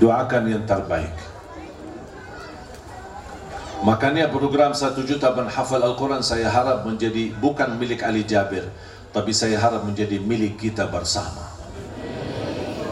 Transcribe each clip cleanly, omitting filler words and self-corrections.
Doakan yang terbaik. Makanya program 1 juta penghafal Al-Quran saya harap menjadi bukan milik Ali Jabir, tapi saya harap menjadi milik kita bersama.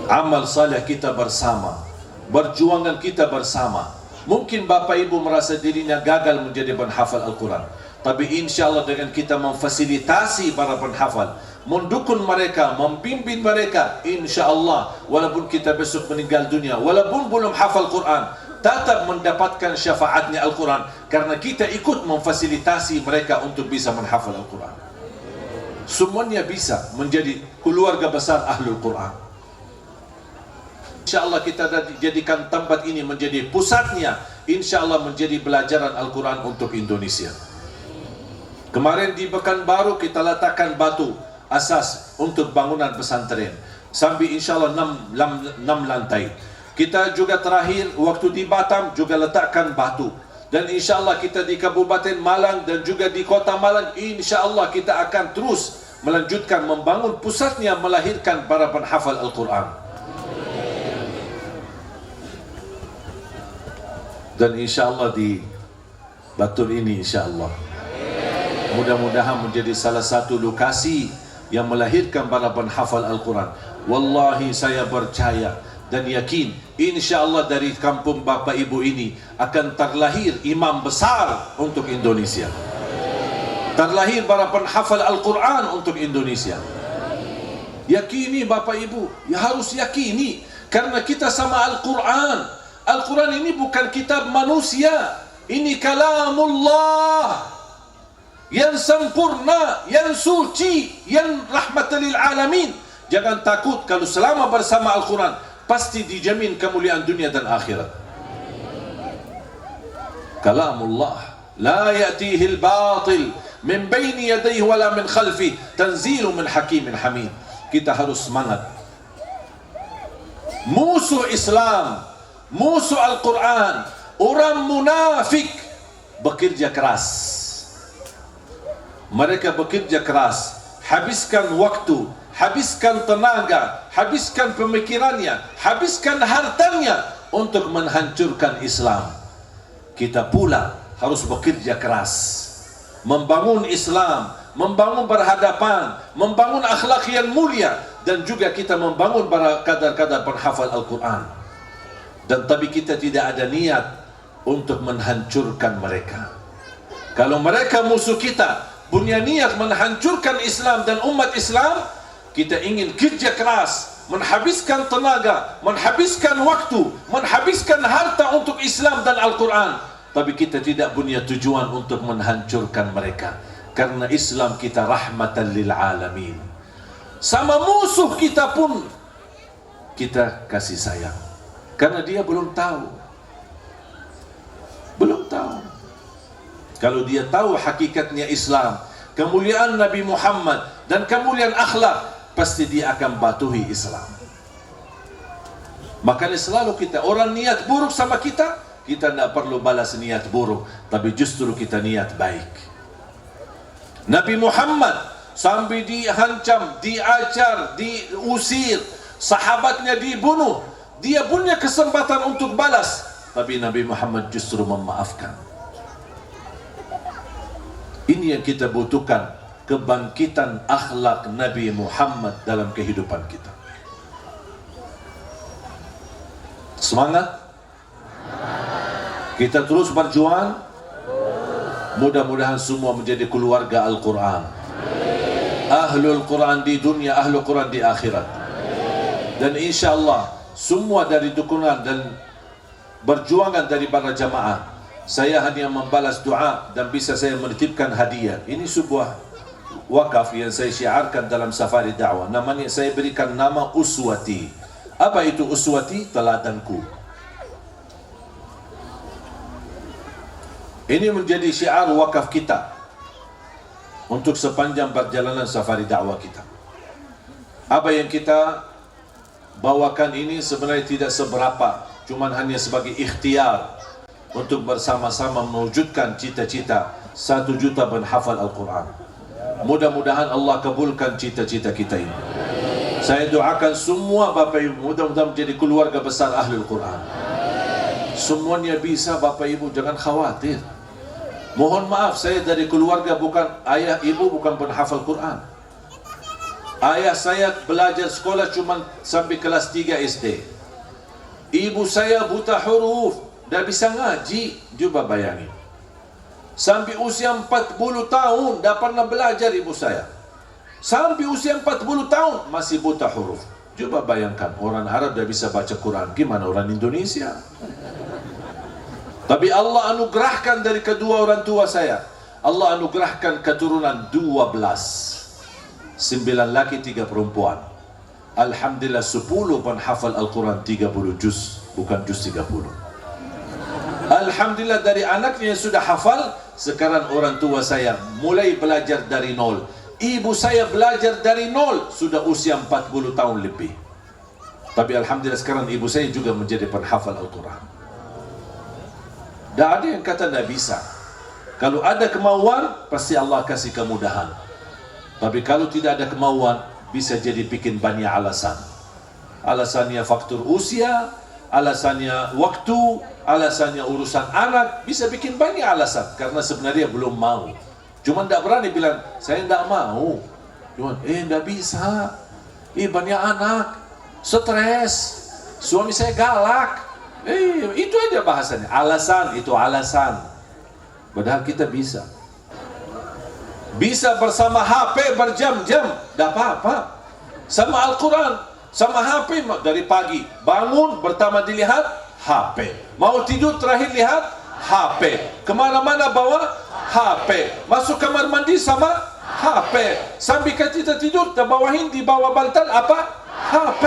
Amal saleh kita bersama, perjuangan kita bersama. Mungkin Bapak Ibu merasa dirinya gagal menjadi penghafal Al-Quran, tapi insya Allah dengan kita memfasilitasi para penghafal, mendukung mereka, membimbing mereka, insya Allah walaupun kita besok meninggal dunia, walaupun belum hafal Quran, tetap mendapatkan syafaatnya Al-Quran, karena kita ikut memfasilitasi mereka untuk bisa menghafal Al-Quran. Semuanya bisa menjadi keluarga besar Ahlul Quran. InsyaAllah kita jadikan tempat ini menjadi pusatnya, InsyaAllah menjadi pelajaran Al-Quran untuk Indonesia. Kemarin di Pekanbaru kita letakkan batu asas untuk bangunan pesantren, sampai InsyaAllah 6 lantai. Kita juga terakhir waktu di Batam juga letakkan batu. Dan insyaAllah kita di Kabupaten Malang dan juga di Kota Malang, insyaAllah kita akan terus melanjutkan membangun pusatnya melahirkan para penghafal Al-Quran. Dan insyaAllah di Batur ini insyaAllah mudah-mudahan menjadi salah satu lokasi yang melahirkan para penghafal Al-Quran. Wallahi saya percaya dan yakin, insyaAllah dari kampung Bapak Ibu ini akan terlahir imam besar untuk Indonesia. Terlahir para penghafal Al-Quran untuk Indonesia. Yakini Bapak Ibu, ya harus yakini, karena kita sama Al-Quran. Al-Quran ini bukan kitab manusia, ini kalamullah yang sempurna, yang suci, yang rahmatan lil alamin. Jangan takut kalau selama bersama Al-Quran pasti dijamin kemuliaan dunia dan akhirat. Kalamullah la ya'tihi al-batil min baini yadayhi wala min khalfi tanzilu min hakimin hamid. Kita harus semangat. Musuh Islam, musuh Al-Quran, orang munafik bekerja keras. Mereka bekerja keras, habiskan waktu, habiskan tenaga, habiskan pemikirannya, habiskan hartanya untuk menghancurkan Islam. Kita pula harus bekerja keras, membangun Islam, membangun berhadapan, membangun akhlak yang mulia, dan juga kita membangun para kadar-kadar penghafal Al-Quran. Dan tapi kita tidak ada niat untuk menghancurkan mereka. Kalau mereka musuh kita, punya niat menghancurkan Islam dan umat Islam, kita ingin kerja keras, menghabiskan tenaga, menghabiskan waktu, menghabiskan harta untuk Islam dan Al-Quran, tapi kita tidak punya tujuan untuk menghancurkan mereka, karena Islam kita rahmatan lil alamin. Sama musuh kita pun kita kasih sayang, karena dia belum tahu. Kalau dia tahu hakikatnya Islam, kemuliaan Nabi Muhammad dan kemuliaan akhlak, pasti dia akan patuhi Islam. Makanya selalu kita, orang niat buruk sama kita, kita tidak perlu balas niat buruk, tapi justru kita niat baik. Nabi Muhammad sampai dihancam, diajar, diusir, sahabatnya dibunuh, dia punya kesempatan untuk balas, tapi Nabi Muhammad justru memaafkan. Ini yang kita butuhkan, kebangkitan akhlak Nabi Muhammad dalam kehidupan kita. Semangat. Kita terus berjuang. Mudah-mudahan semua menjadi keluarga Al-Quran. Ahlul Quran di dunia, Ahlul Quran di akhirat. Dan insyaAllah semua dari dukungan dan berjuangan dari para jamaah, saya hanya membalas doa dan bisa saya menitipkan hadiah. Ini sebuah wakaf yang saya syiarkan dalam safari dakwah. Namanya saya berikan nama Uswati. Apa itu Uswati? Teladanku. Ini menjadi syiar wakaf kita untuk sepanjang perjalanan safari dakwah kita. Apa yang kita bawakan ini sebenarnya tidak seberapa, cuman hanya sebagai ikhtiar untuk bersama-sama mewujudkan cita-cita 1 juta penghafal Al-Quran. Mudah-mudahan Allah kabulkan cita-cita kita ini. Saya doakan semua Bapak Ibu mudah-mudahan menjadi keluarga besar Ahlul Quran. Semuanya bisa Bapak Ibu, jangan khawatir. Mohon maaf, saya dari keluarga bukan, ayah ibu bukan penghafal Quran. Ayah saya belajar sekolah cuma sampai kelas 3 SD. Ibu saya buta huruf, dah bisa ngaji. Coba bayangin. Sampai usia 40 tahun dah pernah belajar ibu saya. Sampai usia 40 tahun masih buta huruf. Coba bayangkan, orang Arab dah bisa baca Quran, gimana orang Indonesia? Tapi Allah anugerahkan dari kedua orang tua saya, Allah anugerahkan keturunan 12, 9 laki 3 perempuan. Alhamdulillah 10 penghafal Al-Quran 30 juz, bukan juz 30. Alhamdulillah dari anaknya yang sudah hafal, sekarang orang tua saya mulai belajar dari nol. Ibu saya belajar dari nol, sudah usia 40 tahun lebih. Tapi Alhamdulillah sekarang ibu saya juga menjadi penghafal Al-Quran. Tak ada yang kata tak bisa. Kalau ada kemauan, pasti Allah kasih kemudahan. Tapi kalau tidak ada kemauan, bisa jadi bikin banyak alasan. Alasannya faktor usia, alasannya waktu, alasannya urusan anak, bisa bikin banyak alasan. Karena sebenarnya belum mau. Cuma tidak berani bilang, saya tidak mau. Cuma, tidak bisa. Banyak anak, stres, suami saya galak. Itu aja bahasanya. Alasan, itu alasan. Padahal kita bisa. Bisa bersama HP berjam-jam, tidak apa-apa. Sama Al-Quran, sama HP dari pagi. Bangun, pertama dilihat, HP. Mau tidur, terakhir lihat, HP. Kemana-mana bawa, HP. Masuk kamar mandi sama HP. Sambil kita tidur, terbawahin di bawah bantal apa? HP.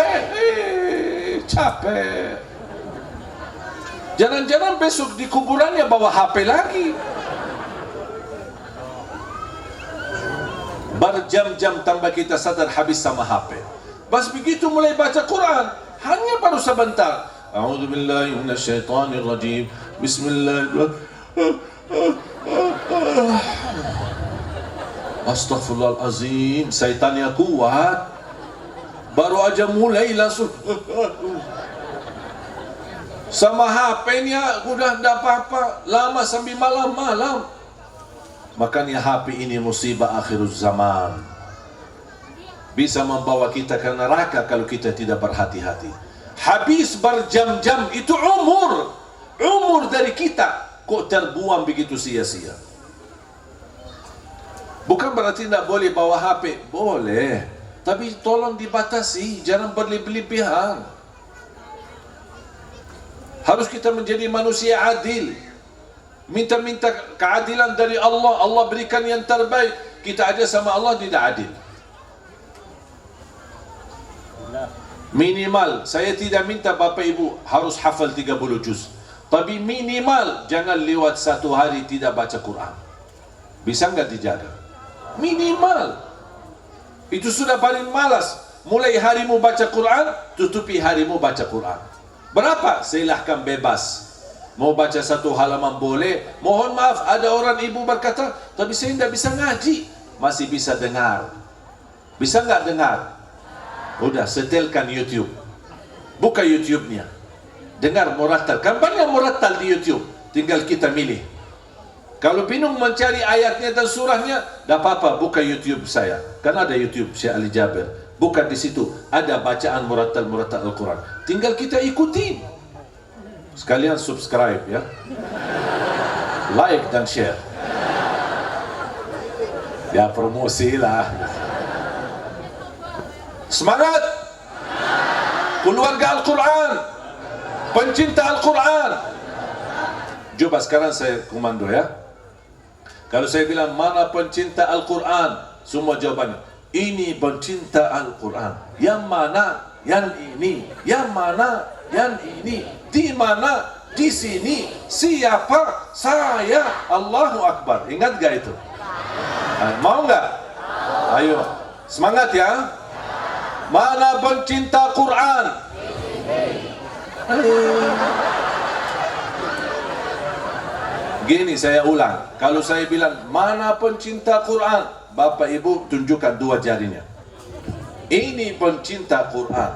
Capek. Jangan-jangan besok di kuburannya bawa HP lagi. Berjam-jam tanpa kita sadar habis sama HP. Pas begitu mulai baca Quran, hanya baru sebentar. A'udzubillahi minasyaitonirrajim. Bismillahirrahmanirrahim. Astaghfirullahalazim. Syaitannya kuat. Baru aja mulai langsung sama HP-nya udah tidak apa-apa, lama sampai malam-malam. Makanya HP ini musibah akhir zaman. Bisa membawa kita ke neraka kalau kita tidak berhati-hati. Habis berjam-jam, itu umur dari kita kok terbuang begitu sia-sia. Bukan berarti tidak boleh bawa HP, boleh, tapi tolong dibatasi, jangan berlebihan. Harus kita menjadi manusia adil. Minta-minta keadilan dari Allah. Allah berikan yang terbaik. Kita aja sama Allah tidak adil. Minimal, saya tidak minta Bapak Ibu harus hafal 30 juz. Tapi minimal, jangan lewat satu hari tidak baca Quran. Bisa nggak dijaga? Minimal. Itu sudah paling malas. Mulai harimu baca Quran, tutupi harimu baca Quran. Berapa? Silahkan bebas. Mau baca satu halaman boleh. Mohon maaf, ada orang ibu berkata, tapi saya tidak bisa ngaji. Masih bisa dengar. Bisa nggak dengar? Udah, setelkan YouTube. Buka YouTube-nya. Dengar murattal. Kan banyak murattal di YouTube. Tinggal kita milih. Kalau bingung mencari ayatnya dan surahnya, tidak apa-apa, buka YouTube saya. Kan ada YouTube Syekh Ali Jabir. Bukan di situ, ada bacaan murattal Al-Quran. Tinggal kita ikuti. Sekalian subscribe ya, like dan share. Ya promosi lah. Semangat! Keluarga Al-Quran, pencinta Al-Quran. Coba sekarang saya komando ya. Kalau saya bilang mana pencinta Al-Quran, semua jawabannya ini pencinta Al-Quran. Yang mana? Yang ini. Yang mana? Yang ini. Di mana? Di sini. Siapa? Saya. Allahu Akbar. Ingat gak itu? Mau gak? Ayo. Semangat ya. Mana pencinta Quran? Gini saya ulang. Kalau saya bilang mana pencinta Quran, Bapak Ibu tunjukkan dua jarinya. Ini pencinta Quran.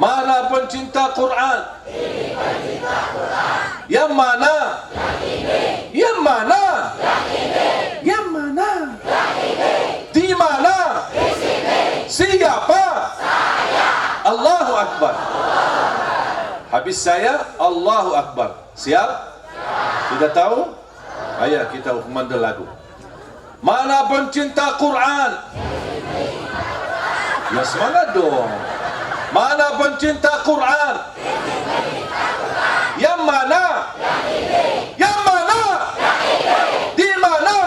Mana pencinta Quran? Ini pencinta Quran. Yang mana? Yang ini. Yang mana? Yang ini. Yang mana? Yang ini. Di mana? Di sini. Siapa? Saya. Allahu Akbar. Habis saya, Allahu Akbar. Siap? Sudah tahu? Ayo kita kumandang lagu. Mana pencinta Quran? Ya semangat dong. Mana pencinta Quran? Yang mana? Yang mana? Di mana?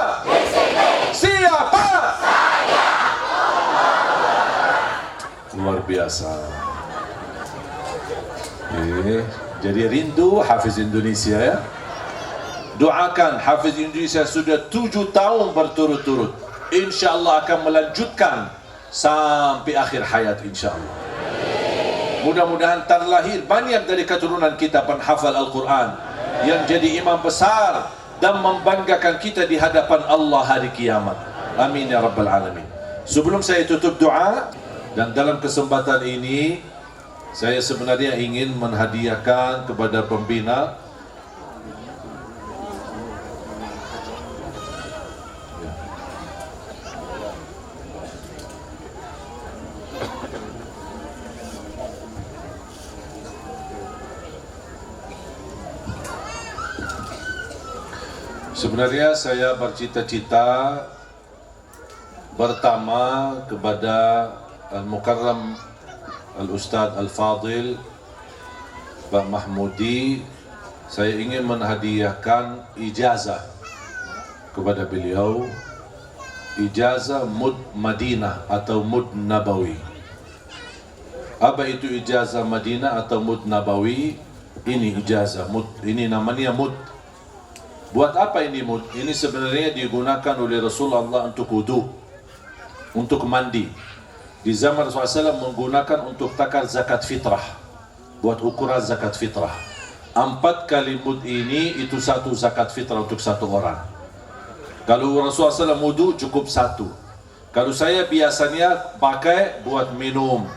Siapa? Luar biasa. Jadi rindu Hafiz Indonesia ya. Doakan Hafiz Indonesia sudah 7 tahun berturut-turut. InsyaAllah akan melanjutkan sampai akhir hayat insyaAllah. Mudah-mudahan terlahir banyak dari keturunan kita penghafal Al-Quran yang jadi imam besar dan membanggakan kita di hadapan Allah hari kiamat. Amin ya Rabbal Alamin. Sebelum saya tutup doa, dan dalam kesempatan ini saya sebenarnya ingin menghadiahkan kepada pembina sebenarnya saya bercita-cita pertama kepada Al-Mukarram Al-Ustaz Al-Fadil Pak Mahmudi, saya ingin menghadiahkan ijazah kepada beliau, ijazah Mud Madinah atau Mud Nabawi. Apa itu ijazah Madinah atau Mud Nabawi? Ini ijazah Mud, ini namanya Mud. Buat apa ini Mud? Ini sebenarnya digunakan oleh Rasulullah untuk wudu, untuk mandi. Di zaman Rasulullah SAW menggunakan untuk takar zakat fitrah, buat ukuran zakat fitrah. 4 kali mud ini itu 1 zakat fitrah untuk 1 orang. Kalau Rasulullah SAW wudu cukup 1. Kalau saya biasanya pakai buat minum,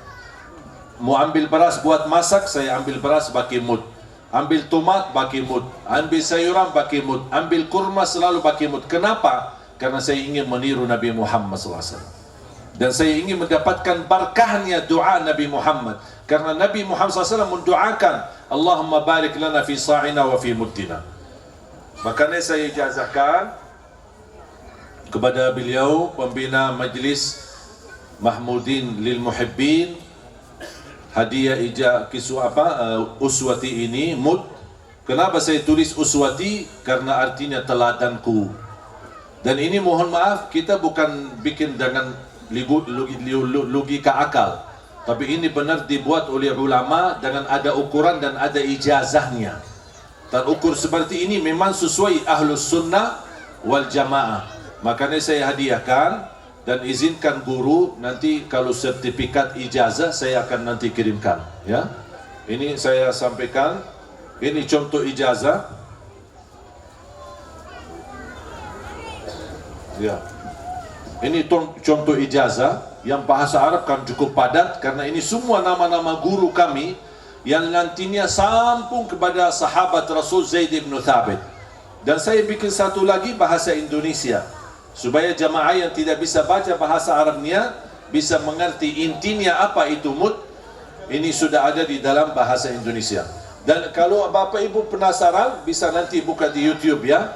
mau ambil beras buat masak, saya ambil beras pakai mud, ambil tomat pakai mud, ambil sayuran pakai mud, ambil kurma selalu pakai mud. Kenapa? Karena saya ingin meniru Nabi Muhammad SAW. Dan saya ingin mendapatkan berkahnya doa Nabi Muhammad. Karena Nabi Muhammad SAW mendoakan, Allahumma barik lana fi sa'ina wa fi muddina. Makanya saya ijazahkan kepada beliau, pembina Majlis Mahmudin lil Muhibbin, hadiah uswati ini, mud. Kenapa saya tulis uswati? Karena artinya teladanku. Dan ini mohon maaf, kita bukan bikin dengan logika akal, tapi ini benar dibuat oleh ulama dengan ada ukuran dan ada ijazahnya. Dan ukur seperti ini memang sesuai Ahlus Sunnah wal Jamaah. Makanya saya hadiahkan dan izinkan guru nanti kalau sertifikat ijazah saya akan nanti kirimkan ya. Ini saya sampaikan, ini contoh ijazah ya. Ini contoh ijazah yang bahasa Arab kan cukup padat, karena ini semua nama-nama guru kami yang nantinya sambung kepada sahabat Rasul Zaid bin Thabit. Dan saya bikin satu lagi bahasa Indonesia supaya jamaah yang tidak bisa baca bahasa Arabnya bisa mengerti intinya apa itu mud. Ini sudah ada di dalam bahasa Indonesia. Dan kalau Bapak Ibu penasaran bisa nanti buka di YouTube ya.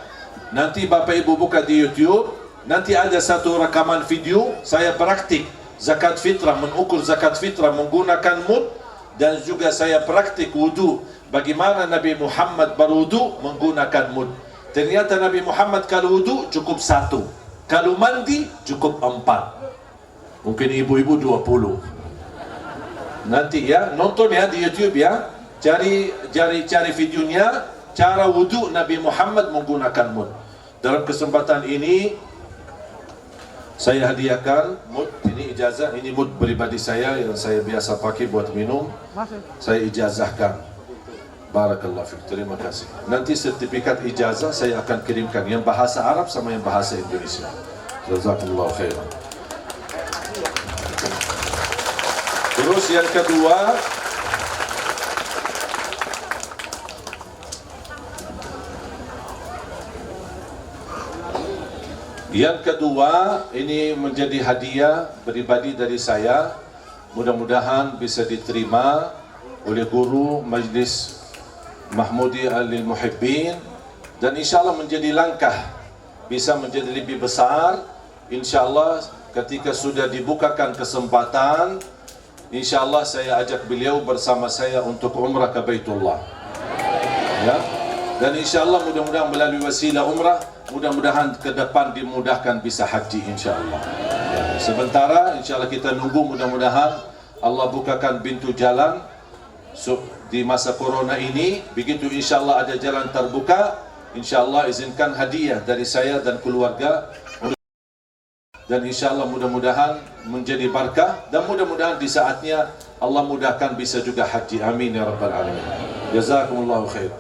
Nanti Bapak Ibu buka di YouTube. Nanti ada satu rekaman video saya praktik zakat fitrah, mengukur zakat fitrah menggunakan mud, dan juga saya praktik wudu, bagaimana Nabi Muhammad berwudu menggunakan mud. Ternyata Nabi Muhammad kalau wudu cukup 1, kalau mandi cukup 4. Mungkin ibu-ibu 20. Nanti ya nonton ya di YouTube ya, cari videonya cara wudu Nabi Muhammad menggunakan mud. Dalam kesempatan ini saya hadiahkan mud, ini ijazah, ini mud pribadi saya yang saya biasa pakai buat minum. Saya ijazahkan. Barakallahu fiik, terima kasih. Nanti sertifikat ijazah saya akan kirimkan yang bahasa Arab sama yang bahasa Indonesia. Jazakumullahu khairan. Terus yang kedua, ini menjadi hadiah pribadi dari saya. Mudah-mudahan bisa diterima oleh guru Majlis Mahmudi Alil Muhibbin, dan insyaAllah menjadi langkah bisa menjadi lebih besar. InsyaAllah ketika sudah dibukakan kesempatan, InsyaAllah saya ajak beliau bersama saya untuk umrah ke Baitullah, ya. Dan InsyaAllah mudah-mudahan melalui wasilah umrah, mudah-mudahan ke depan dimudahkan bisa haji InsyaAllah, ya. Sementara InsyaAllah kita nunggu, mudah-mudahan Allah bukakan pintu jalan di masa corona ini. Begitu InsyaAllah ada jalan terbuka, InsyaAllah izinkan hadiah dari saya dan keluarga, dan InsyaAllah mudah-mudahan menjadi berkah, dan mudah-mudahan di saatnya Allah mudahkan bisa juga haji. Amin ya Rabbal Alamin. Jazakumullahu khairan.